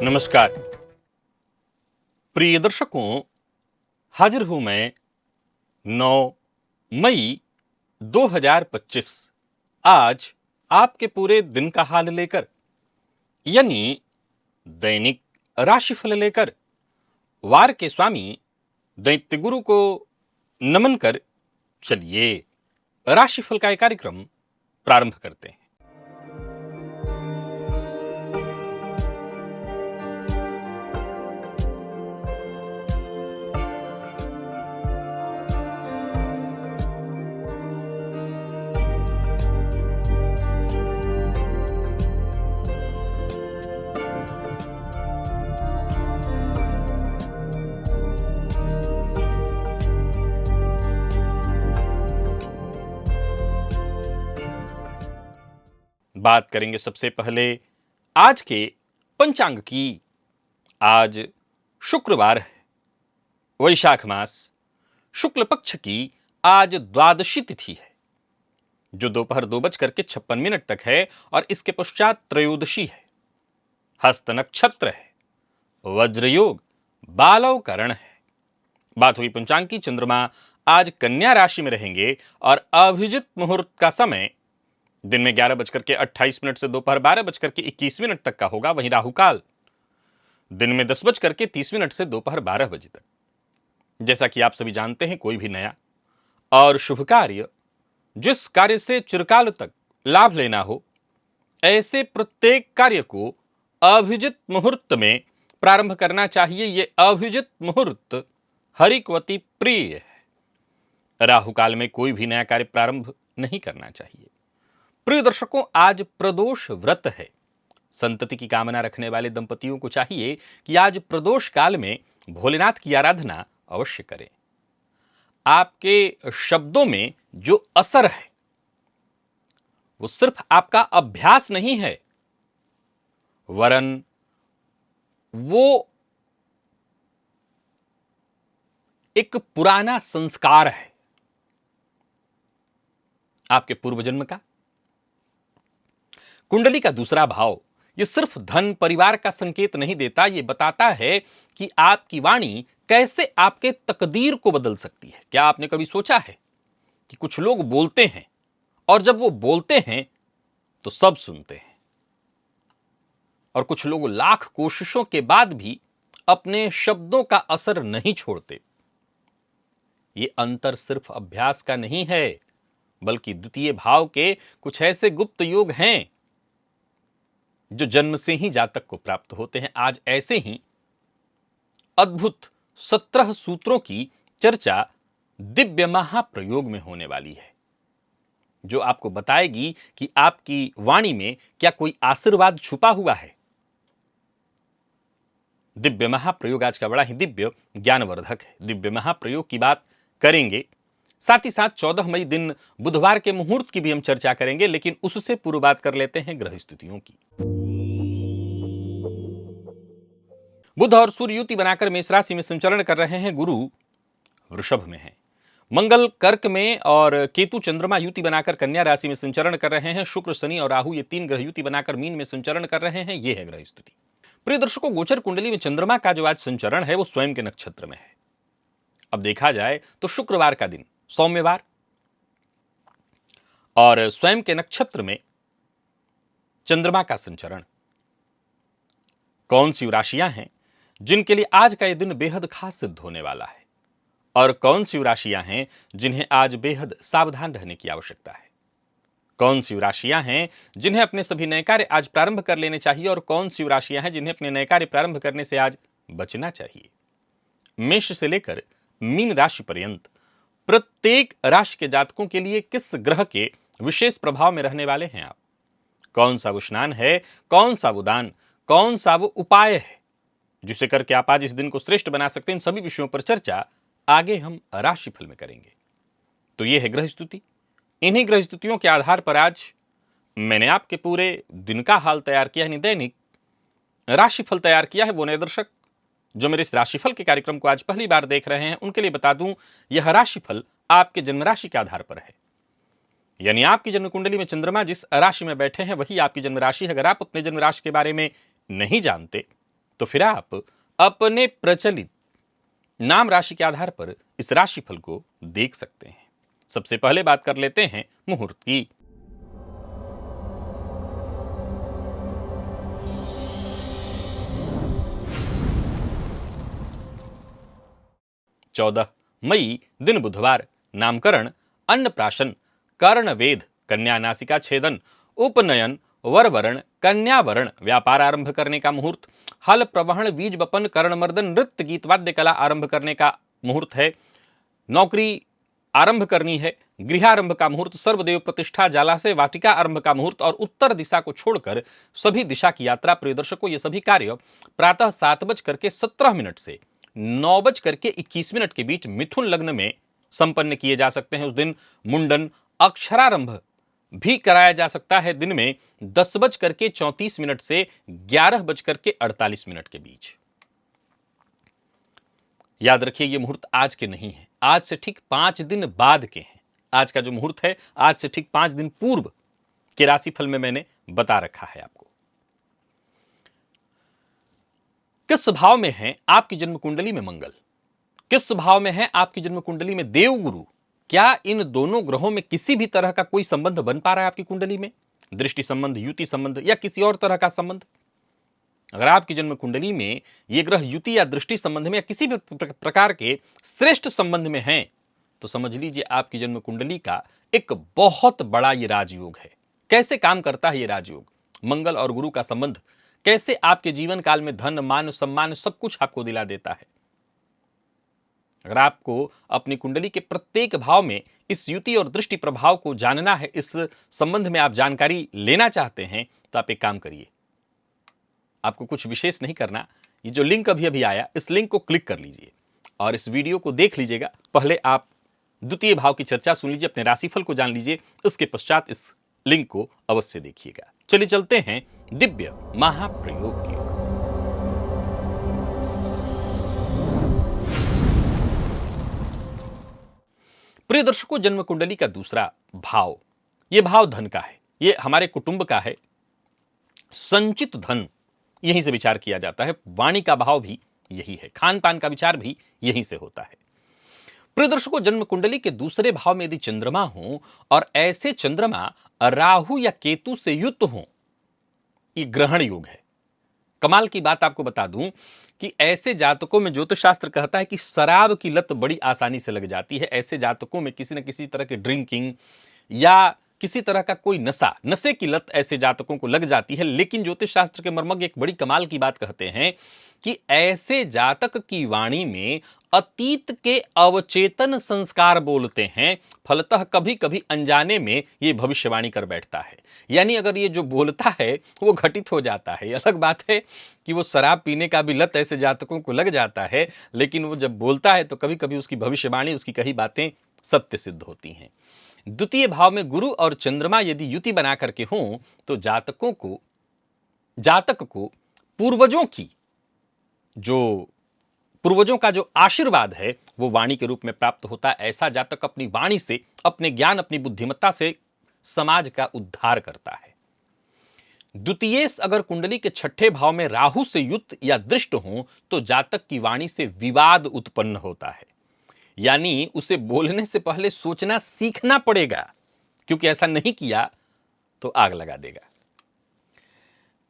नमस्कार प्रिय दर्शकों, हाजिर हूं मैं 9 मई 2025 आज आपके पूरे दिन का हाल लेकर, यानी दैनिक राशिफल लेकर वार के स्वामी दैत्य गुरु को नमन कर चलिए राशिफल का एक कार्यक्रम प्रारंभ करते हैं। बात करेंगे सबसे पहले आज के पंचांग की। आज शुक्रवार है, वैशाख मास शुक्ल पक्ष की आज द्वादशी तिथि है, जो दोपहर 2:56 तक है और इसके पश्चात त्रयोदशी है। हस्त नक्षत्र है, वज्रयोग बालव करण है। बात हुई पंचांग की। चंद्रमा आज कन्या राशि में रहेंगे और अभिजित मुहूर्त का समय दिन में 11:28 से दोपहर 12:21 तक का होगा। वहीं राहुकाल दिन में 10:30 से दोपहर 12 बजे तक। जैसा कि आप सभी जानते हैं, कोई भी नया और शुभ कार्य, जिस कार्य से चिरकाल तक लाभ लेना हो, ऐसे प्रत्येक कार्य को अभिजित मुहूर्त में प्रारंभ करना चाहिए। यह अभिजित मुहूर्त हरिकवती प्रिय है। राहुकाल में कोई भी नया कार्य प्रारंभ नहीं करना चाहिए। प्रिय दर्शकों, आज प्रदोष व्रत है। संतति की कामना रखने वाले दंपतियों को चाहिए कि आज प्रदोष काल में भोलेनाथ की आराधना अवश्य करें। आपके शब्दों में जो असर है, वो सिर्फ आपका अभ्यास नहीं है, वरन वो एक पुराना संस्कार है आपके पूर्व जन्म का। कुंडली का दूसरा भाव यह सिर्फ धन परिवार का संकेत नहीं देता, यह बताता है कि आपकी वाणी कैसे आपके तकदीर को बदल सकती है। क्या आपने कभी सोचा है कि कुछ लोग बोलते हैं और जब वो बोलते हैं तो सब सुनते हैं, और कुछ लोग लाख कोशिशों के बाद भी अपने शब्दों का असर नहीं छोड़ते। ये अंतर सिर्फ अभ्यास का नहीं है, बल्कि द्वितीय भाव के कुछ ऐसे गुप्त योग हैं जो जन्म से ही जातक को प्राप्त होते हैं। आज ऐसे ही अद्भुत 17 सूत्रों की चर्चा दिव्य महाप्रयोग में होने वाली है, जो आपको बताएगी कि आपकी वाणी में क्या कोई आशीर्वाद छुपा हुआ है। दिव्य महाप्रयोग आज का बड़ा ही दिव्य ज्ञानवर्धक है। दिव्य महाप्रयोग की बात करेंगे, साथ ही साथ 14 मई दिन बुधवार के मुहूर्त की भी हम चर्चा करेंगे, लेकिन उससे पूर्व बात कर लेते हैं ग्रह स्थितियों की। बुध और सूर्य युति बनाकर मेष राशि में संचरण कर रहे हैं। गुरु वृषभ में है, मंगल कर्क में और केतु चंद्रमा युति बनाकर कन्या राशि में संचरण कर रहे हैं। शुक्र शनि और राहु ये 3 ग्रह युति बनाकर मीन में संचरण कर रहे हैं। यह है ग्रह स्थिति। प्रिय दर्शकों, गोचर कुंडली में चंद्रमा का जो आज संचरण है वो स्वयं के नक्षत्र में है। अब देखा जाए तो शुक्रवार का दिन सौम्यवार और स्वयं के नक्षत्र में चंद्रमा का संचरण। कौन सी राशियां हैं जिनके लिए आज का यह दिन बेहद खास सिद्ध होने वाला है, और कौन सी राशियां हैं जिन्हें आज बेहद सावधान रहने की आवश्यकता है। कौन सी राशियां हैं जिन्हें अपने सभी नए कार्य आज प्रारंभ कर लेने चाहिए, और कौन सी राशियां हैं जिन्हें अपने नए कार्य प्रारंभ करने से आज बचना चाहिए। मेष से लेकर मीन राशि पर्यंत प्रत्येक राशि के जातकों के लिए किस ग्रह के विशेष प्रभाव में रहने वाले हैं आप, कौन सा वो स्नान है, कौन सा वो दान, कौन सा वो उपाय है जिसे करके आप आज इस दिन को श्रेष्ठ बना सकते हैं, इन सभी विषयों पर चर्चा आगे हम राशिफल में करेंगे। तो यह है ग्रह स्तुति। इन्हीं ग्रह स्तुतियों के आधार पर आज मैंने आपके पूरे दिन का हाल तैयार किया, यानी दैनिक राशिफल तैयार किया है। वो नए दर्शक जो मेरे इस राशिफल के कार्यक्रम को आज पहली बार देख रहे हैं, उनके लिए बता दूं, यह राशिफल आपके जन्म राशि के आधार पर है। यानी आपकी जन्म कुंडली में चंद्रमा जिस राशि में बैठे हैं वही आपकी जन्म राशि है। अगर आप अपने जन्म राशि के बारे में नहीं जानते तो फिर आप अपने प्रचलित नाम राशि के आधार पर इस राशिफल को देख सकते हैं। सबसे पहले बात कर लेते हैं मुहूर्त की। 14 मई दिन बुधवार। नामकरण, अन्नप्राशन, कर्णवेध, कन्या नासिका छेदन, उपनयन, वरवरण, कन्यावरण, व्यापार आरंभ करने का मुहूर्त, हल प्रवहन, बीज बपन, कर्णमर्दन, नृत्य गीत वाद्य कला आरंभ करने का मुहूर्त है। नौकरी आरंभ करनी है, गृहारंभ का मुहूर्त, सर्वदेव प्रतिष्ठा, जलाशय, वाटिका आरंभ का मुहूर्त और उत्तर दिशा को छोड़कर सभी दिशा की यात्रा। प्रिय दर्शकों, ये सभी कार्य प्रातः 7:17 से 9:21 के बीच मिथुन लग्न में संपन्न किए जा सकते हैं। उस दिन मुंडन, अक्षरारंभ भी कराया जा सकता है दिन में 10:34 से 11:48 के बीच। याद रखिए, ये मुहूर्त आज के नहीं है, आज से ठीक 5 दिन बाद के हैं। आज का जो मुहूर्त है आज से ठीक 5 दिन पूर्व के राशिफल में मैंने बता रखा है आपको। किस भाव में है आपकी जन्म कुंडली में मंगल, किस भाव में है आपकी जन्म कुंडली में देवगुरु, क्या इन दोनों ग्रहों में किसी भी तरह का कोई संबंध बन पा रहा है आपकी कुंडली में, दृष्टि संबंध, युति संबंध या किसी और तरह का संबंध। अगर आपकी जन्म कुंडली में ये ग्रह युति या दृष्टि संबंध में या किसी भी प्रकार के श्रेष्ठ संबंध में हैं, तो समझ लीजिए आपकी जन्म कुंडली का एक बहुत बड़ा ये राजयोग है। कैसे काम करता है ये राजयोग, मंगल और गुरु का संबंध कैसे आपके जीवन काल में धन, मान, सम्मान सब कुछ आपको दिला देता है। अगर आपको अपनी कुंडली के प्रत्येक भाव में इस युति और दृष्टि प्रभाव को जानना है, इस संबंध में आप जानकारी लेना चाहते हैं, तो आप एक काम करिए, आपको कुछ विशेष नहीं करना। ये जो लिंक अभी अभी आया, इस लिंक को क्लिक कर लीजिए और इस वीडियो को देख लीजिएगा। पहले आप द्वितीय भाव की चर्चा सुन लीजिए, अपने राशिफल को जान लीजिए, इसके पश्चात इस लिंक को अवश्य देखिएगा। चलिए चलते हैं दिव्य महाप्रयोग की। प्रिय दर्शकों, जन्म कुंडली का दूसरा भाव, यह भाव धन का है, यह हमारे कुटुंब का है। संचित धन यहीं से विचार किया जाता है, वाणी का भाव भी यही है, खान पान का विचार भी यहीं से होता है। प्रिय दर्शकों, जन्म कुंडली के दूसरे भाव में यदि चंद्रमा हो और ऐसे चंद्रमा राहु या केतु से युक्त हो, ये ग्रहण योग है। कमाल की बात आपको बता दूं कि ऐसे जातकों में ज्योतिष शास्त्र कहता है कि शराब की लत बड़ी आसानी से लग जाती है। ऐसे जातकों में किसी न किसी तरह के ड्रिंकिंग या किसी तरह का कोई नशे की लत ऐसे जातकों को लग जाती है। लेकिन ज्योतिष शास्त्र के मर्मज्ञ एक बड़ी कमाल की बात कहते हैं कि ऐसे जातक की वाणी में अतीत के अवचेतन संस्कार बोलते हैं, फलतः कभी कभी अनजाने में ये भविष्यवाणी कर बैठता है। यानी अगर ये जो बोलता है वो घटित हो जाता है। अलग बात है कि वो शराब पीने का भी लत ऐसे जातकों को लग जाता है, लेकिन वो जब बोलता है तो कभी कभी उसकी भविष्यवाणी, उसकी कही बातें सत्य सिद्ध होती हैं। द्वितीय भाव में गुरु और चंद्रमा यदि युति बना करके हों, तो जातक को पूर्वजों का जो आशीर्वाद है वो वाणी के रूप में प्राप्त होता है। ऐसा जातक अपनी वाणी से, अपने ज्ञान, अपनी बुद्धिमत्ता से समाज का उद्धार करता है। द्वितीयेश अगर कुंडली के छठे भाव में राहु से युक्त या दृष्ट हो, तो जातक की वाणी से विवाद उत्पन्न होता है। यानी उसे बोलने से पहले सोचना सीखना पड़ेगा, क्योंकि ऐसा नहीं किया तो आग लगा देगा।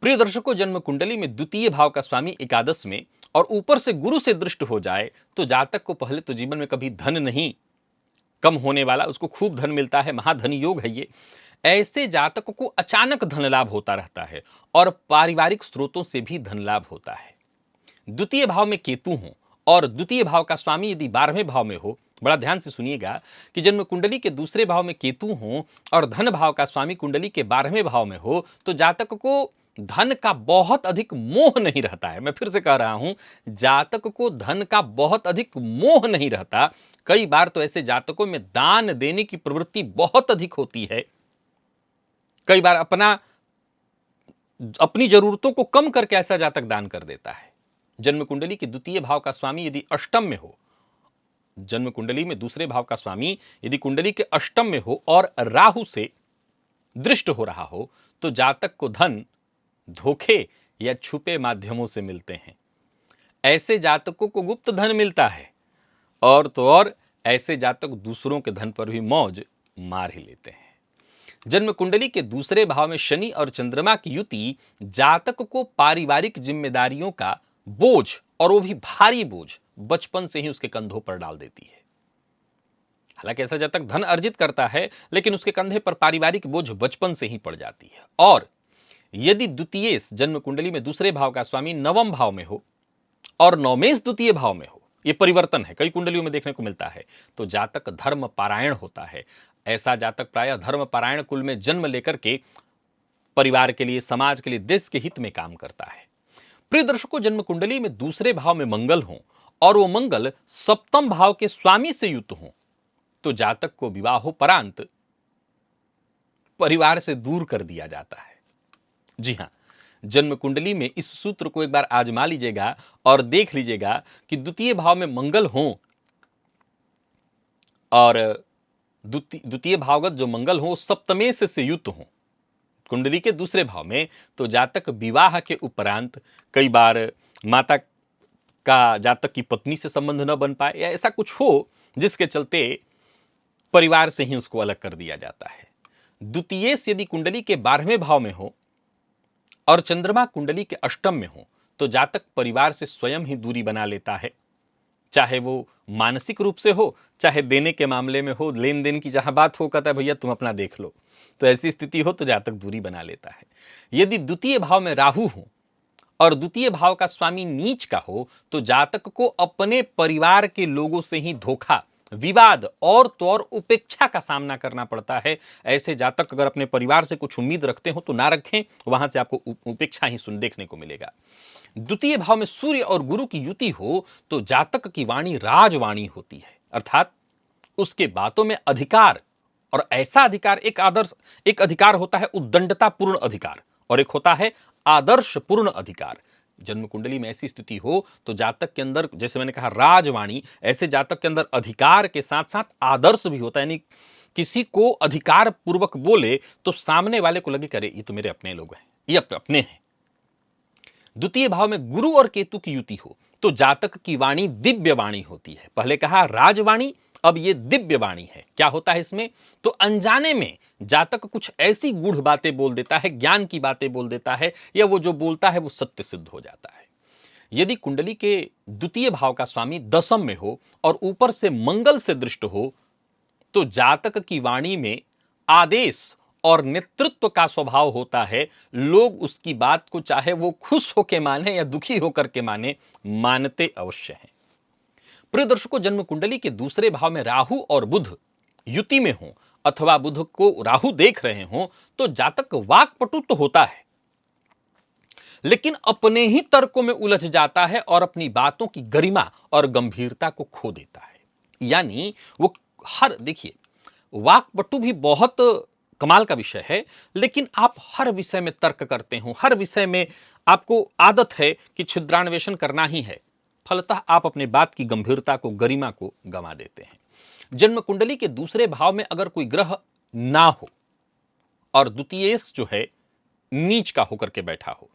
प्रिय दर्शकों, जन्म कुंडली में द्वितीय भाव का स्वामी एकादश में और ऊपर से गुरु से दृष्ट हो जाए, तो जातक को पहले तो जीवन में कभी धन नहीं कम होने वाला, उसको खूब धन मिलता है, महाधन योग है ये। ऐसे जातक को अचानक धन लाभ होता रहता है और पारिवारिक स्रोतों से भी धन लाभ होता है। द्वितीय भाव में केतु हो और द्वितीय भाव का स्वामी यदि 12वें भाव में हो, बड़ा ध्यान से सुनिएगा कि जन्म कुंडली के दूसरे भाव में केतु हो और धन भाव का स्वामी कुंडली के 12वें भाव में हो, तो जातक को धन का बहुत अधिक मोह नहीं रहता है। मैं फिर से कह रहा हूं, जातक को धन का बहुत अधिक मोह नहीं रहता। कई बार तो ऐसे जातकों में दान देने की प्रवृत्ति बहुत अधिक होती है। कई बार अपनी जरूरतों को कम करके ऐसा जातक दान कर देता है। जन्म कुंडली के द्वितीय भाव का स्वामी यदि अष्टम में हो, जन्म कुंडली में दूसरे भाव का स्वामी यदि कुंडली के अष्टम में हो और राहु से दृष्ट हो रहा हो, तो जातक को धन, धोखे या छुपे माध्यमों से मिलते हैं। ऐसे जातकों को गुप्त धन मिलता है, और तो और ऐसे जातक दूसरों के धन पर भी मौज मार ही लेते हैं। जन्म कुंडली के दूसरे भाव में शनि और चंद्रमा की युति जातक को पारिवारिक जिम्मेदारियों का बोझ, और वो भी भारी बोझ, बचपन से ही उसके कंधों पर डाल देती है। हालांकि ऐसा जातक धन अर्जित करता है, लेकिन उसके कंधे पर पारिवारिक बोझ बचपन से ही पड़ जाती है। और यदि द्वितीय जन्म कुंडली में दूसरे भाव का स्वामी नवम भाव में हो और नौमेश द्वितीय भाव में हो, यह परिवर्तन है, कई कुंडलियों में देखने को मिलता है, तो जातक धर्म पारायण होता है। ऐसा जातक प्रायः धर्म पारायण कुल में जन्म लेकर के परिवार के लिए, समाज के लिए, देश के हित में काम करता है। प्रिय दर्शकों, जन्म कुंडली में दूसरे भाव में मंगल हो और वो मंगल सप्तम भाव के स्वामी से युक्त हो, तो जातक को विवाहोपरांत परिवार से दूर कर दिया जाता है। जी हां, जन्म कुंडली में इस सूत्र को एक बार आजमा लीजिएगा और देख लीजिएगा कि द्वितीय भाव में मंगल हो और द्वितीय भावगत जो मंगल हो सप्तमेश से युक्त हो कुंडली के दूसरे भाव में, तो जातक विवाह के उपरांत कई बार माता का जातक की पत्नी से संबंध न बन पाए, या ऐसा कुछ हो जिसके चलते परिवार से ही उसको अलग कर दिया जाता है। द्वितीय यदि कुंडली के 12वें भाव में हो और चंद्रमा कुंडली के अष्टम में हो, तो जातक परिवार से स्वयं ही दूरी बना लेता है, चाहे वो मानसिक रूप से हो, चाहे देने के मामले में हो, लेन देन की जहां बात हो, कहता है भैया तुम अपना देख लो। तो ऐसी स्थिति हो तो जातक दूरी बना लेता है। यदि द्वितीय भाव में राहु हो और द्वितीय भाव का स्वामी नीच का हो, तो जातक को अपने परिवार के लोगों से ही धोखा, विवाद और तो और उपेक्षा का सामना करना पड़ता है। ऐसे जातक अगर अपने परिवार से कुछ उम्मीद रखते हो तो ना रखें, वहां से आपको उपेक्षा ही सुन देखने को मिलेगा। द्वितीय भाव में सूर्य और गुरु की युति हो तो जातक की वाणी राजवाणी होती है, अर्थात उसके बातों में अधिकार, और ऐसा अधिकार, एक अधिकार होता है उद्दंडता पूर्ण अधिकार, और एक होता है आदर्श पूर्ण अधिकार। जन्म कुंडली में ऐसी स्थिति हो तो जातक के अंदर, जैसे मैंने कहा राजवाणी, ऐसे जातक के अंदर अधिकार के साथ साथ आदर्श भी होता है। यानी किसी को अधिकार पूर्वक बोले तो सामने वाले को लगे करे ये तो मेरे अपने लोग हैं, ये अपने हैं। द्वितीय भाव में गुरु और केतु की युति हो तो जातक की वाणी दिव्य वाणी होती है। पहले कहा राजवाणी, अब ये दिव्य वाणी है। क्या होता है इसमें? तो अनजाने में जातक कुछ ऐसी गूढ़ बातें बोल देता है, ज्ञान की बातें बोल देता है, या वो जो बोलता है वो सत्य सिद्ध हो जाता है। यदि कुंडली के द्वितीय भाव का स्वामी दशम में हो और ऊपर से मंगल से दृष्ट हो, तो जातक की वाणी में आदेश और नेतृत्व का स्वभाव होता है। लोग उसकी बात को चाहे वो खुश होकर माने या दुखी होकर के माने, मानते अवश्य हैं। प्रिय दर्शकों, जन्म कुंडली के दूसरे भाव में राहु और बुध युति में हो अथवा बुध को राहु देख रहे हो, तो जातक वाक्पटु तो होता है, लेकिन अपने ही तर्कों में उलझ जाता है और अपनी बातों की गरिमा और गंभीरता को खो देता है। यानी वो देखिए, वाक्पटु भी बहुत कमाल का विषय है, लेकिन आप हर विषय में तर्क करते हो, हर विषय में आपको आदत है कि छिद्रान्वेषण करना ही है। फलतः आप अपने बात की गंभीरता को, गरिमा को गंवा देते हैं। जन्म कुंडली के दूसरे भाव में अगर कोई ग्रह ना हो और द्वितीय जो है नीच का होकर के बैठा हो,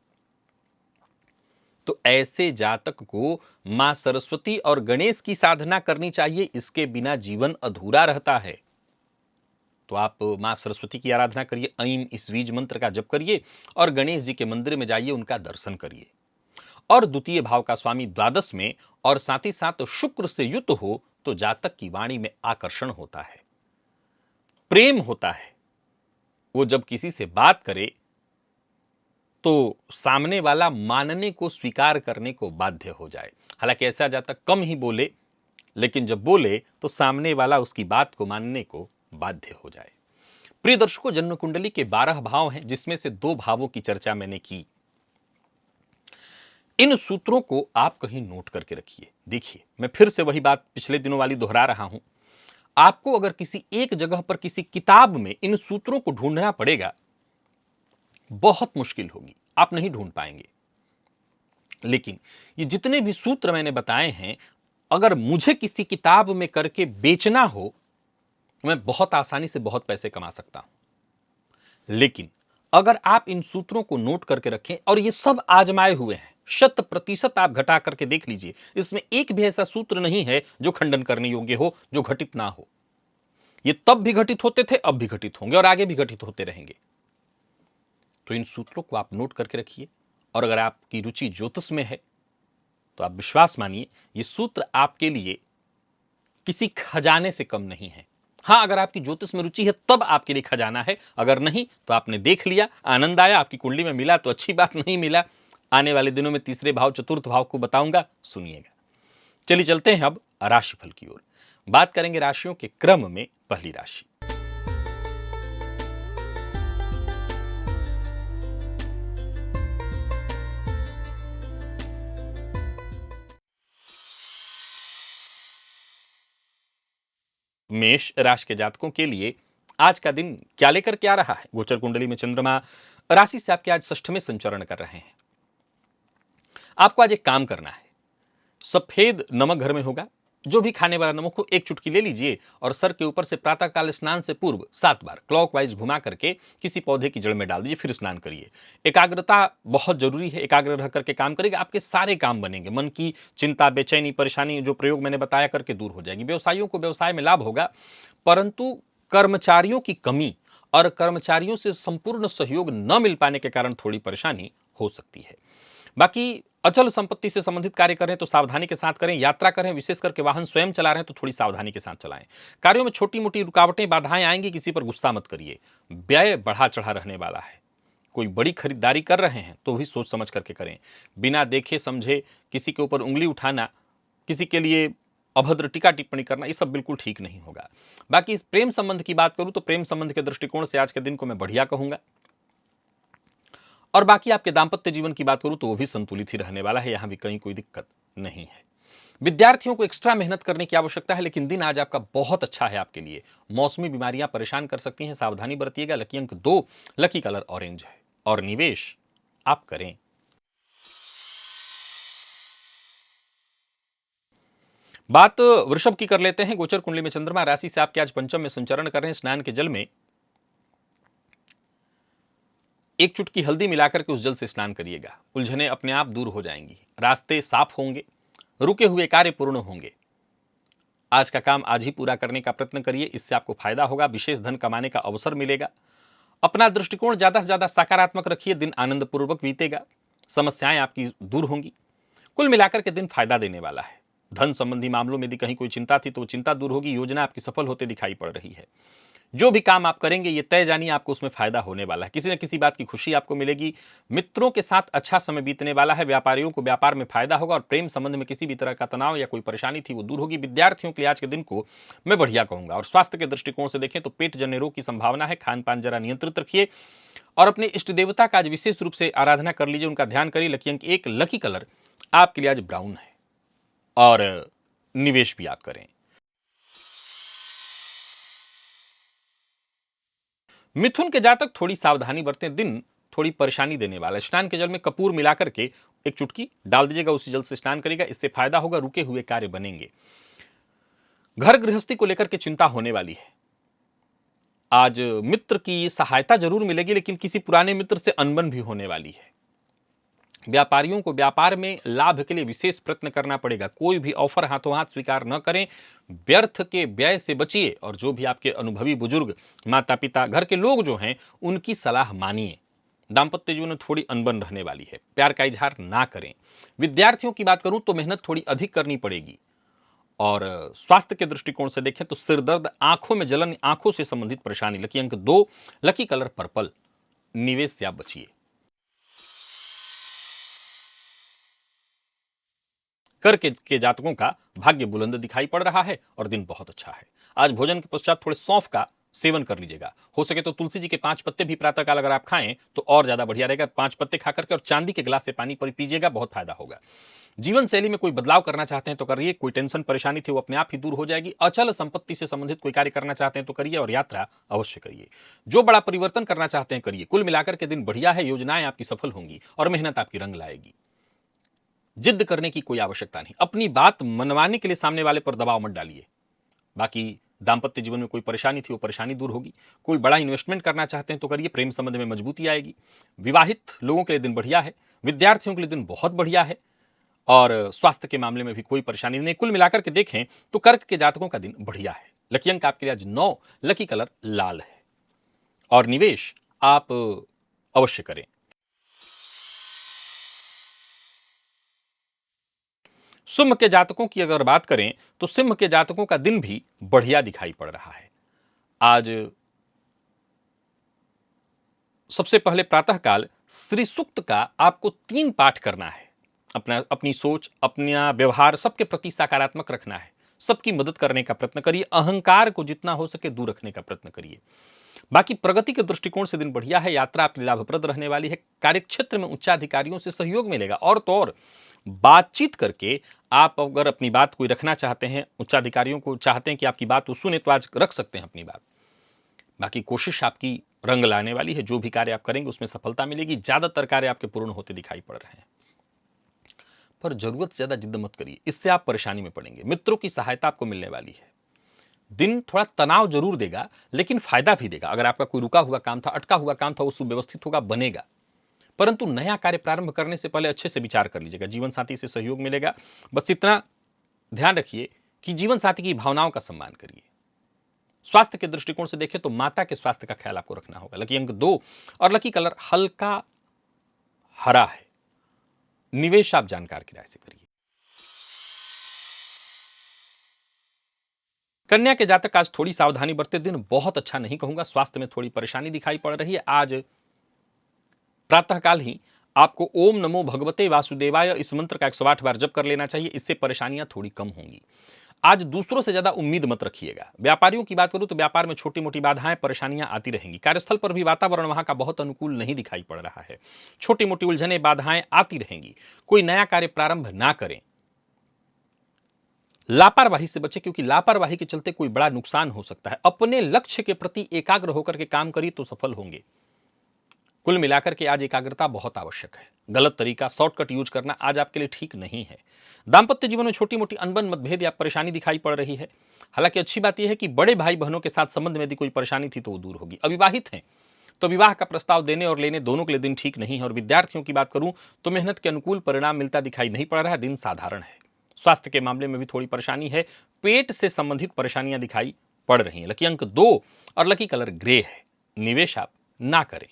तो ऐसे जातक को मां सरस्वती और गणेश की साधना करनी चाहिए। इसके बिना जीवन अधूरा रहता है। तो आप मां सरस्वती की आराधना करिए, ऐं इस बीज मंत्र का जप करिए और गणेश जी के मंदिर में जाइए, उनका दर्शन करिए। और द्वितीय भाव का स्वामी द्वादश में और साथ ही साथ शुक्र से युक्त हो तो जातक की वाणी में आकर्षण होता है, प्रेम होता है। वो जब किसी से बात करे तो सामने वाला मानने को, स्वीकार करने को बाध्य हो जाए। हालांकि ऐसा जातक कम ही बोले, लेकिन जब बोले तो सामने वाला उसकी बात को मानने को बाध्य हो जाए। प्रिय दर्शकों, जन्म कुंडली के 12 भाव हैं, जिसमें से 2 भावों की चर्चा मैंने की। इन सूत्रों को आप कहीं नोट करके रखिए। देखिए, मैं फिर से वही बात पिछले दिनों वाली दोहरा रहा हूं। आपको अगर किसी एक जगह पर, किसी किताब में इन सूत्रों को ढूंढना पड़ेगा, बहुत मुश्किल होगी, आप नहीं ढूंढ पाएंगे। लेकिन ये जितने भी सूत्र मैंने बताए हैं, अगर मुझे किसी किताब में करके बेचना हो, मैं बहुत आसानी से बहुत पैसे कमा सकता हूं। लेकिन अगर आप इन सूत्रों को नोट करके रखें और ये सब आजमाए हुए हैं, 100% आप घटा करके देख लीजिए, इसमें एक भी ऐसा सूत्र नहीं है जो खंडन करने योग्य हो, जो घटित ना हो। ये तब भी घटित होते थे, अब भी घटित होंगे और आगे भी घटित होते रहेंगे। तो इन सूत्रों को आप नोट करके रखिए और अगर आपकी रुचि ज्योतिष में है तो आप विश्वास मानिए, ये सूत्र आपके लिए किसी खजाने से कम नहीं है। हां, अगर आपकी ज्योतिष में रुचि है तब आपके लिए खजाना है, अगर नहीं तो आपने देख लिया, आनंद आया, आपकी कुंडली में मिला तो अच्छी बात, नहीं मिला आने वाले दिनों में तीसरे भाव चतुर्थ भाव को बताऊंगा, सुनिएगा। चलिए चलते हैं अब राशिफल की ओर। बात करेंगे राशियों के क्रम में। पहली राशि मेष राशि के जातकों के लिए आज का दिन क्या लेकर के आ रहा है? गोचर कुंडली में चंद्रमा राशि से आपके आज षष्ठ में संचरण कर रहे हैं। आपको आज एक काम करना है, सफेद नमक घर में होगा, जो भी खाने वाला नमक हो एक चुटकी ले लीजिए और सर के ऊपर से प्रातःकाल स्नान से पूर्व 7 बार क्लॉकवाइज घुमा करके किसी पौधे की जड़ में डाल दीजिए, फिर स्नान करिए। एकाग्रता बहुत जरूरी है, एकाग्र रह करके काम करेगा, आपके सारे काम बनेंगे, मन की चिंता, बेचैनी, परेशानी जो प्रयोग मैंने बताया करके दूर हो जाएगी। व्यवसायियों को व्यवसाय में लाभ होगा, परंतु कर्मचारियों की कमी और कर्मचारियों से संपूर्ण सहयोग न मिल पाने के कारण थोड़ी परेशानी हो सकती है। बाकी अचल संपत्ति से संबंधित कार्य करें तो सावधानी के साथ करें, यात्रा करें, विशेष करके वाहन स्वयं चला रहे हैं तो थोड़ी सावधानी के साथ चलाएं। कार्यों में छोटी मोटी रुकावटें, बाधाएं आएंगी, किसी पर गुस्सा मत करिए। व्यय बढ़ा चढ़ा रहने वाला है। कोई बड़ी खरीदारी कर रहे हैं तो भी सोच समझ करके करें। बिना देखे समझे किसी के ऊपर उंगली उठाना, किसी के लिए अभद्र टीका टिप्पणी करना, ये सब बिल्कुल ठीक नहीं होगा। बाकी इस प्रेम संबंध की बात करूं तो प्रेम संबंध के दृष्टिकोण से आज के दिन को मैं बढ़िया कहूंगा। और बाकी आपके दाम्पत्य जीवन की बात करूं तो वो भी संतुलित ही रहने वाला है, यहां भी कहीं कोई दिक्कत नहीं है। विद्यार्थियों को एक्स्ट्रा मेहनत करने की आवश्यकता है, लेकिन दिन आज आपका बहुत अच्छा है आपके लिए। मौसमी बीमारियां परेशान कर सकती हैं, सावधानी बरतिएगा। लकी अंक 2, लकी कलर ऑरेंज है और निवेश आप करें। बात वृषभ की कर लेते हैं। गोचर कुंडली में चंद्रमा राशि से आपके आज पंचम में संचरण कर रहे हैं। स्नान के जल में एक चुटकी हल्दी मिलाकर के उस जल से स्नान करिएगा, उलझने अपने आप दूर हो जाएंगी, रास्ते साफ होंगे, रुके हुए कार्य पूर्ण होंगे। आज का काम आज ही पूरा करने का प्रयत्न करिए, इससे आपको फायदा होगा, विशेष धन कमाने का अवसर मिलेगा। अपना दृष्टिकोण ज्यादा से ज्यादा सकारात्मक रखिए, दिन आनंद पूर्वक बीतेगा, समस्याएं आपकी दूर होंगी। कुल मिलाकर के दिन फायदा देने वाला है। धन संबंधी मामलों में यदि कहीं कोई चिंता थी तो वो चिंता दूर होगी, योजना आपकी सफल होते दिखाई पड़ रही है। जो भी काम आप करेंगे ये तय जानिए आपको उसमें फायदा होने वाला है, किसी न किसी बात की खुशी आपको मिलेगी। मित्रों के साथ अच्छा समय बीतने वाला है, व्यापारियों को व्यापार में फायदा होगा और प्रेम संबंध में किसी भी तरह का तनाव या कोई परेशानी थी वो दूर होगी। विद्यार्थियों के लिए आज के दिन को मैं बढ़िया कहूंगा। और स्वास्थ्य के दृष्टिकोण से देखें तो पेट जन्य रोग की संभावना है, खान पान जरा नियंत्रित रखिए और अपने इष्ट देवता का आज विशेष रूप से आराधना कर लीजिए, उनका ध्यान करिए। लकी अंक 1, लकी कलर आपके लिए आज ब्राउन है और निवेश भी आप करें। मिथुन के जातक थोड़ी सावधानी बरतें, दिन थोड़ी परेशानी देने वाला है। स्नान के जल में कपूर मिलाकर के एक चुटकी डाल दीजिएगा, उसी जल से स्नान करिएगा, इससे फायदा होगा, रुके हुए कार्य बनेंगे। घर गृहस्थी को लेकर के चिंता होने वाली है। आज मित्र की सहायता जरूर मिलेगी, लेकिन किसी पुराने मित्र से अनबन भी होने वाली है। व्यापारियों को व्यापार में लाभ के लिए विशेष प्रयत्न करना पड़ेगा। कोई भी ऑफर हाथों हाथ स्वीकार न करें, व्यर्थ के व्यय से बचिए और जो भी आपके अनुभवी बुजुर्ग, माता पिता, घर के लोग जो हैं उनकी सलाह मानिए। दाम्पत्य जीवन में थोड़ी अनबन रहने वाली है, प्यार का इजहार ना करें। विद्यार्थियों की बात करूं तो मेहनत थोड़ी अधिक करनी पड़ेगी। और स्वास्थ्य के दृष्टिकोण से देखें तो सिर दर्द, आंखों में जलन, आंखों से संबंधित परेशानी। लकी अंक 2, लकी कलर पर्पल, निवेश से आप बचिए। कर के जातकों का भाग्य बुलंद दिखाई पड़ रहा है और दिन बहुत अच्छा है। आज भोजन के पश्चात थोड़े सौंफ का सेवन कर लीजिएगा। हो सके तो तुलसी जी के 5 पत्ते भी प्रातःकाल अगर आप खाएं तो और ज्यादा बढ़िया रहेगा। 5 पत्ते खा करके और चांदी के गिलास से पानी पीजिएगा, बहुत फायदा होगा। जीवन शैली में कोई बदलाव करना चाहते हैं तो करिए, कोई टेंशन परेशानी थी वो अपने आप ही दूर हो जाएगी। अचल संपत्ति से संबंधित कोई कार्य करना चाहते हैं तो करिए और यात्रा अवश्य करिए। जो बड़ा परिवर्तन करना चाहते हैं करिए। कुल मिलाकर के दिन बढ़िया है, योजनाएं आपकी सफल होंगी और मेहनत आपकी रंग लाएगी। जिद करने की कोई आवश्यकता नहीं, अपनी बात मनवाने के लिए सामने वाले पर दबाव मत डालिए। बाकी दाम्पत्य जीवन में कोई परेशानी थी वो परेशानी दूर होगी। कोई बड़ा इन्वेस्टमेंट करना चाहते हैं तो करिए, प्रेम संबंध में मजबूती आएगी। विवाहित लोगों के लिए दिन बढ़िया है। विद्यार्थियों के लिए दिन बहुत बढ़िया है। और स्वास्थ्य के मामले में भी कोई परेशानी नहीं। कुल मिलाकर के देखें तो कर्क के जातकों का दिन बढ़िया है। लकी अंक आपके लिए आज 9, लकी कलर लाल है और निवेश आप अवश्य करें। सिंह के जातकों की अगर बात करें तो सिंह के जातकों का दिन भी बढ़िया दिखाई पड़ रहा है। आज सबसे पहले प्रातःकाल श्री सूक्त का आपको 3 पाठ करना है। अपनी सोच, अपना व्यवहार सबके प्रति सकारात्मक रखना है। सबकी मदद करने का प्रयत्न करिए। अहंकार को जितना हो सके दूर रखने का प्रयत्न करिए। बाकी प्रगति के दृष्टिकोण से दिन बढ़िया है। यात्रा आपके लाभप्रद रहने वाली है। कार्यक्षेत्र में उच्चाधिकारियों से सहयोग मिलेगा और तो और बातचीत करके आप अगर अपनी बात कोई रखना चाहते हैं, उच्चाधिकारियों को चाहते हैं कि आपकी बात वो सुने, तो आज रख सकते हैं अपनी बात। बाकी कोशिश आपकी रंग लाने वाली है। जो भी कार्य आप करेंगे उसमें सफलता मिलेगी। ज्यादातर कार्य आपके पूर्ण होते दिखाई पड़ रहे हैं, पर जरूरत से ज्यादा जिद मत करिए, इससे आप परेशानी में पड़ेंगे। मित्रों की सहायता आपको मिलने वाली है। दिन थोड़ा तनाव जरूर देगा लेकिन फायदा भी देगा। अगर आपका कोई रुका हुआ काम था, अटका हुआ काम था, वो सुव्यवस्थित होगा, बनेगा। परंतु नया कार्य प्रारंभ करने से पहले अच्छे से विचार कर लीजिएगा। जीवन साथी से सहयोग मिलेगा। बस इतना ध्यान रखिए कि जीवन साथी की भावनाओं का सम्मान करिए। स्वास्थ्य के दृष्टिकोण से देखें तो माता के स्वास्थ्य का ख्याल आपको रखना होगा। लकी अंक 2 और लकी कलर हल्का हरा है। निवेश आप जानकार की राय से करिए। कन्या के जातक आज थोड़ी सावधानी बरते। दिन बहुत अच्छा नहीं कहूंगा। स्वास्थ्य में थोड़ी परेशानी दिखाई पड़ रही है। आज प्रातःकाल ही आपको ओम नमो भगवते वासुदेवाय इस मंत्र का 108 बार जप कर लेना चाहिए। इससे परेशानियां थोड़ी कम होंगी। आज दूसरों से ज्यादा उम्मीद मत रखिएगा। व्यापारियों की बात करूं तो व्यापार में छोटी मोटी बाधाएं, परेशानियां आती रहेंगी। कार्यस्थल पर भी वातावरण वहां का बहुत अनुकूल नहीं दिखाई पड़ रहा है। छोटी मोटी उलझने, बाधाएं आती रहेंगी। कोई नया कार्य प्रारंभ ना करें। लापरवाही से बचें, क्योंकि लापरवाही के चलते कोई बड़ा नुकसान हो सकता है। अपने लक्ष्य के प्रति एकाग्र होकर के काम करिए तो सफल होंगे। कुल मिलाकर के आज एकाग्रता बहुत आवश्यक है। गलत तरीका, शॉर्टकट यूज करना आज आपके लिए ठीक नहीं है। दांपत्य जीवन में छोटी मोटी अनबन, मतभेद या परेशानी दिखाई पड़ रही है। हालांकि अच्छी बात यह है कि बड़े भाई बहनों के साथ संबंध में यदि कोई परेशानी थी तो वो दूर होगी। अविवाहित हैं तो विवाह का प्रस्ताव देने और लेने दोनों के लिए दिन ठीक नहीं है। और विद्यार्थियों की बात करूं तो मेहनत के अनुकूल परिणाम मिलता दिखाई नहीं पड़ रहा है। दिन साधारण है। स्वास्थ्य के मामले में भी थोड़ी परेशानी है। पेट से संबंधित परेशानियां दिखाई पड़ रही हैं। लकी अंक 2 और लकी कलर ग्रे है। निवेश आप ना करें।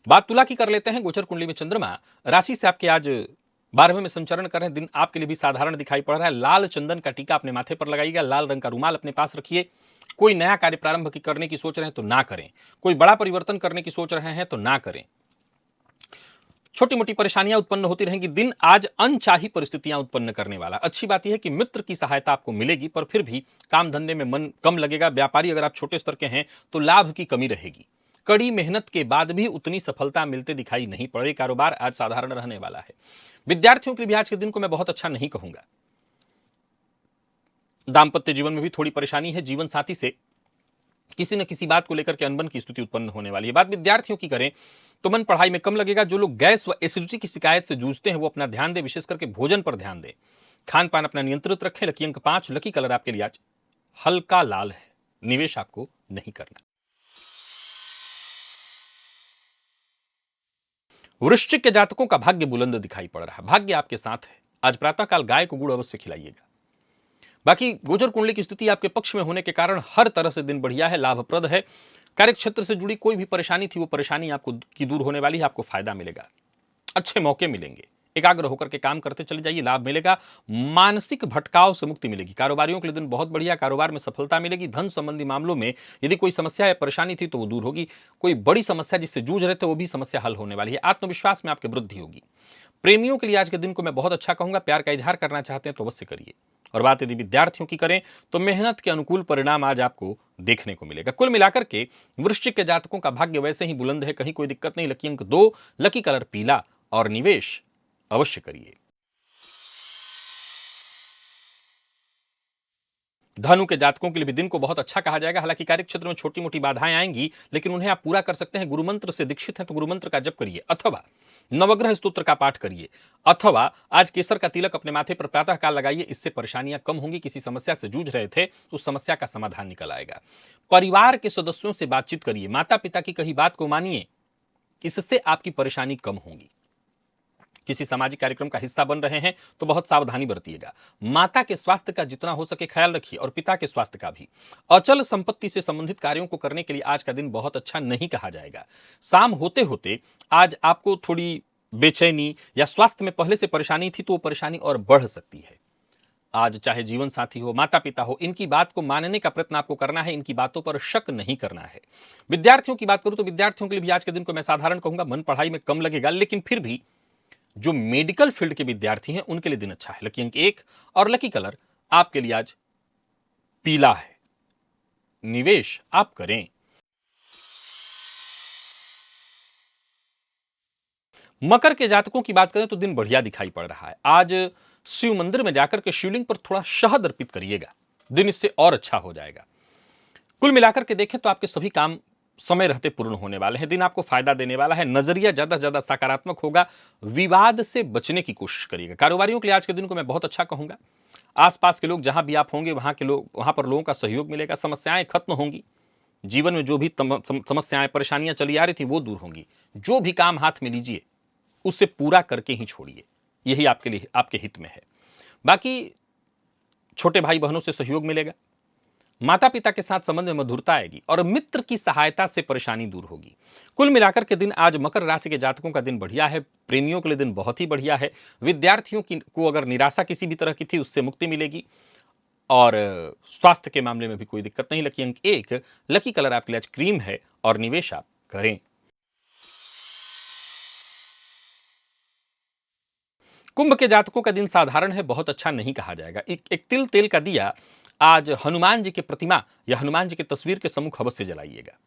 बात तुला की कर लेते हैं। गोचर कुंडली में चंद्रमा राशि से आपके आज 12वें में संचरण कर रहे हैं। दिन आपके लिए भी साधारण दिखाई पड़ रहा है। लाल चंदन का टीका अपने माथे पर लगाइएगा। लाल रंग का रुमाल अपने पास रखिए। कोई नया कार्य प्रारंभ करने की सोच रहे हैं तो ना करें। कोई बड़ा परिवर्तन करने की सोच रहे हैं तो ना करें। छोटी मोटी परेशानियां उत्पन्न होती रहेंगी। दिन आज अनचाही परिस्थितियां उत्पन्न करने वाला। अच्छी बात यह है कि मित्र की सहायता आपको मिलेगी, पर फिर भी काम धंधे में मन कम लगेगा। व्यापारी अगर आप छोटे स्तर के हैं तो लाभ की कमी रहेगी। कड़ी मेहनत के बाद भी उतनी सफलता मिलते दिखाई नहीं पड़ रही। कारोबार आज साधारण रहने वाला है। विद्यार्थियों के लिए भी आज के दिन को मैं बहुत अच्छा नहीं कहूंगा। दांपत्य जीवन में भी थोड़ी परेशानी है। जीवन साथी से किसी न किसी बात को लेकर के अनबन की स्थिति उत्पन्न होने वाली है। बात विद्यार्थियों की करें तो मन पढ़ाई में कम लगेगा। जो लोग गैस व एसिडिटी की शिकायत से जूझते हैं वो अपना ध्यान दें, विशेष करके भोजन पर ध्यान दें। खान पान अपना नियंत्रित रखें। लकी अंक 5, लकी कलर आपके लिए आज हल्का लाल है। निवेश आपको नहीं करना। वृश्चिक के जातकों का भाग्य बुलंद दिखाई पड़ रहा है। भाग्य आपके साथ है। आज प्रातःकाल गाय को गुड़ अवश्य खिलाइएगा। बाकी गोचर कुंडली की स्थिति आपके पक्ष में होने के कारण हर तरह से दिन बढ़िया है, लाभप्रद है। कार्यक्षेत्र से जुड़ी कोई भी परेशानी थी वो परेशानी आपको की दूर होने वाली है। आपको फायदा मिलेगा, अच्छे मौके मिलेंगे। एकाग्र होकर के काम करते चले जाइए, लाभ मिलेगा। मानसिक भटकाव से मुक्ति मिलेगी। कारोबारियों के लिए दिन बहुत बढ़िया। कारोबार में सफलता मिलेगी। धन संबंधी मामलों में यदि कोई समस्या या परेशानी थी तो वो दूर होगी। कोई बड़ी समस्या जिससे जूझ रहे थे वो भी समस्या हल होने वाली है। आत्मविश्वास में आपकी वृद्धि होगी। प्रेमियों के लिए आज के दिन को मैं बहुत अच्छा कहूंगा। प्यार का इजहार करना चाहते हैं तो अवश्य करिए। और बात यदि विद्यार्थियों की करें तो मेहनत के अनुकूल परिणाम आज आपको देखने को मिलेगा। कुल मिलाकर के वृश्चिक के जातकों का भाग्य वैसे ही बुलंद है, कहीं कोई दिक्कत नहीं। लकी अंक 2, लकी कलर पीला और निवेश अवश्य करिए। धनु के जातकों के लिए भी दिन को बहुत अच्छा कहा जाएगा। हालांकि कार्य क्षेत्र में छोटी मोटी बाधाएं आएंगी, लेकिन उन्हें आप पूरा कर सकते हैं। गुरु मंत्र से दीक्षित हैं तो गुरु मंत्र का जप करिए, अथवा नवग्रह स्तोत्र का पाठ करिए, अथवा आज केसर का तिलक अपने माथे पर प्रातः काल लगाइए। इससे परेशानियां कम होंगी। किसी समस्या से जूझ रहे थे, उस समस्या का समाधान निकल आएगा। परिवार के सदस्यों से बातचीत करिए, माता पिता की कही बात को मानिए, इससे आपकी परेशानी कम होगी। किसी सामाजिक कार्यक्रम का हिस्सा बन रहे हैं तो बहुत सावधानी बरतिएगा। माता के स्वास्थ्य का जितना हो सके ख्याल रखिए, और पिता के स्वास्थ्य का भी। अचल संपत्ति से संबंधित कार्यों को करने के लिए आज का दिन बहुत अच्छा नहीं कहा जाएगा। शाम होते होते आज आपको थोड़ी बेचैनी या स्वास्थ्य में पहले से परेशानी थी तो वो परेशानी और बढ़ सकती है। आज चाहे जीवन साथी हो, माता पिता हो, इनकी बात को मानने का प्रयत्न आपको करना है। इनकी बातों पर शक नहीं करना है। विद्यार्थियों की बात करूं तो विद्यार्थियों के लिए भी आज के दिन को मैं साधारण कहूंगा। मन पढ़ाई में कम लगेगा, लेकिन फिर भी जो मेडिकल फील्ड के विद्यार्थी हैं उनके लिए दिन अच्छा है। लकी अंक 1 और लकी कलर आपके लिए आज पीला है। निवेश आप करें। मकर के जातकों की बात करें तो दिन बढ़िया दिखाई पड़ रहा है। आज शिव मंदिर में जाकर के शिवलिंग पर थोड़ा शहद अर्पित करिएगा, दिन इससे और अच्छा हो जाएगा। कुल मिलाकर के देखें तो आपके सभी काम समय रहते पूर्ण होने वाले हैं। दिन आपको फायदा देने वाला है। नजरिया ज्यादा से ज्यादा सकारात्मक होगा। विवाद से बचने की कोशिश करिएगा। कारोबारियों के लिए आज के दिन को मैं बहुत अच्छा कहूंगा। आसपास के लोग जहां भी आप होंगे वहां पर लोगों का सहयोग मिलेगा। समस्याएं खत्म होंगी। जीवन में जो भी समस्याएं परेशानियां चली आ रही थी वो दूर होंगी। जो भी काम हाथ में लीजिए उसे पूरा करके ही छोड़िए, यही आपके लिए आपके हित में है। बाकी छोटे भाई बहनों से सहयोग मिलेगा। माता पिता के साथ संबंध में मधुरता आएगी और मित्र की सहायता से परेशानी दूर होगी। कुल मिलाकर के दिन आज मकर राशि के जातकों का दिन बढ़िया है। प्रेमियों के लिए दिन बहुत ही बढ़िया है। विद्यार्थियों को अगर निराशा किसी भी तरह की थी उससे मुक्ति मिलेगी, और स्वास्थ्य के मामले में भी कोई दिक्कत नहीं। लकी अंक 1, लकी कलर आपके लिए आज क्रीम है, और निवेश आप करें। कुंभ के जातकों का दिन साधारण है, बहुत अच्छा नहीं कहा जाएगा। एक तिल तेल का दिया आज हनुमान जी की प्रतिमा या हनुमान जी की तस्वीर के सम्मुख अवश्य जलाइएगा।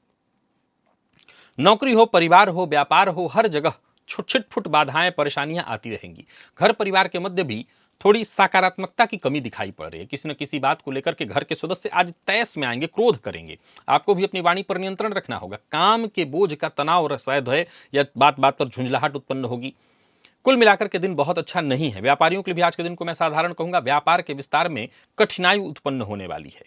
नौकरी हो, परिवार हो, व्यापार हो, हर जगह छिटफुट बाधाएं परेशानियां आती रहेंगी। घर परिवार के मध्य भी थोड़ी सकारात्मकता की कमी दिखाई पड़ रही है। किसी न किसी बात को लेकर के घर के सदस्य आज तैस में आएंगे, क्रोध करेंगे। आपको भी अपनी वाणी पर नियंत्रण रखना होगा। काम के बोझ का तनाव शायद है, या बात बात पर झुंझलाहट उत्पन्न होगी। कुल मिलाकर के दिन बहुत अच्छा नहीं है। व्यापारियों के लिए भी आज के दिन को मैं साधारण कहूंगा। व्यापार के विस्तार में कठिनाई उत्पन्न होने वाली है।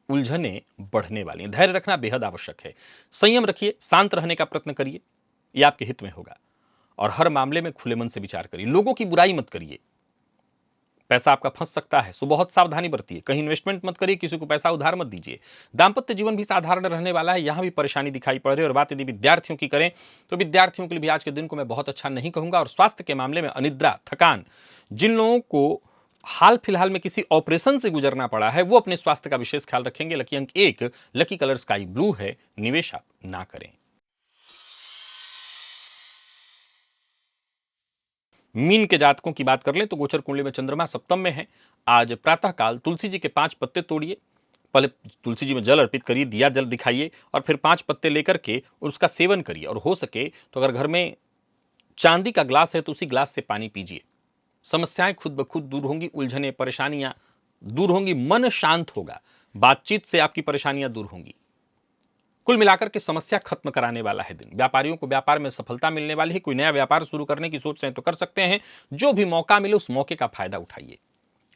उलझने बढ़ने वाली हैं। धैर्य रखना बेहद आवश्यक है। संयम रखिए, शांत रहने का प्रयत्न करिए, यह आपके हित में होगा। और हर मामले में खुले मन से विचार करिए। लोगों की बुराई मत करिए। पैसा आपका फंस सकता है, सो बहुत सावधानी बरतिए। कहीं इन्वेस्टमेंट मत करिए, किसी को पैसा उधार मत दीजिए। दांपत्य जीवन भी साधारण रहने वाला है, यहां भी परेशानी दिखाई पड़ रही है। और बात यदि विद्यार्थियों की करें तो विद्यार्थियों के लिए भी आज के दिन को मैं बहुत अच्छा नहीं कहूंगा। और स्वास्थ्य के मामले में अनिद्रा, थकान, जिन लोगों को हाल फिलहाल में किसी ऑपरेशन से गुजरना पड़ा है वो अपने स्वास्थ्य का विशेष ख्याल रखेंगे। लकी अंक 1, लकी कलर स्काई ब्लू है। निवेश आप ना करें। मीन के जातकों की बात कर लें तो गोचर कुंडली में चंद्रमा सप्तम में है। आज प्रातःकाल तुलसी जी के 5 पत्ते तोड़िए, पहले तुलसी जी में जल अर्पित करिए, दिया जल दिखाइए, और फिर 5 पत्ते लेकर के उसका सेवन करिए। और हो सके तो अगर घर में चांदी का ग्लास है तो उसी ग्लास से पानी पीजिए। समस्याएं खुद ब खुद दूर होंगी। उलझने परेशानियां दूर होंगी। मन शांत होगा। बातचीत से आपकी परेशानियां दूर होंगी। कुल मिलाकर के समस्या खत्म कराने वाला है दिन। व्यापारियों को व्यापार में सफलता मिलने वाली है। कोई नया व्यापार शुरू करने की सोच रहे हैं तो कर सकते हैं। जो भी मौका मिले उस मौके का फायदा उठाइए।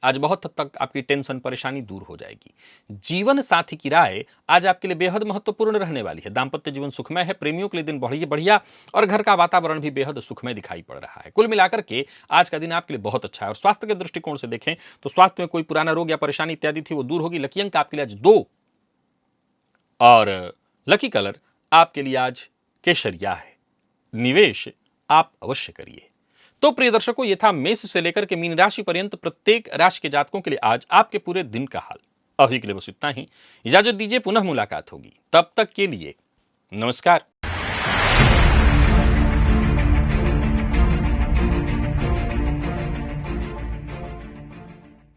आज बहुत हद तक आपकी टेंशन परेशानी दूर हो जाएगी। जीवन साथी की राय आज आपके लिए बेहद महत्वपूर्ण रहने वाली है। दांपत्य जीवन सुखमय है। प्रेमियों के लिए दिन बढ़िया बढ़िया, और घर का वातावरण भी बेहद सुखमय दिखाई पड़ रहा है। कुल मिलाकर के आज का दिन आपके लिए बहुत अच्छा है। और स्वास्थ्य के दृष्टिकोण से देखें तो स्वास्थ्य में कोई पुराना रोग या परेशानी इत्यादि थी वो दूर होगी। लकी अंक आपके लिए आज 2, और लकी कलर आपके लिए आज केसरिया है। निवेश आप अवश्य करिए। तो प्रिय दर्शकों, यह था मेष से लेकर के मीन राशि पर्यंत प्रत्येक राशि के जातकों के लिए आज आपके पूरे दिन का हाल। अभी के लिए बस इतना ही। इजाजत दीजिए, पुनः मुलाकात होगी। तब तक के लिए नमस्कार।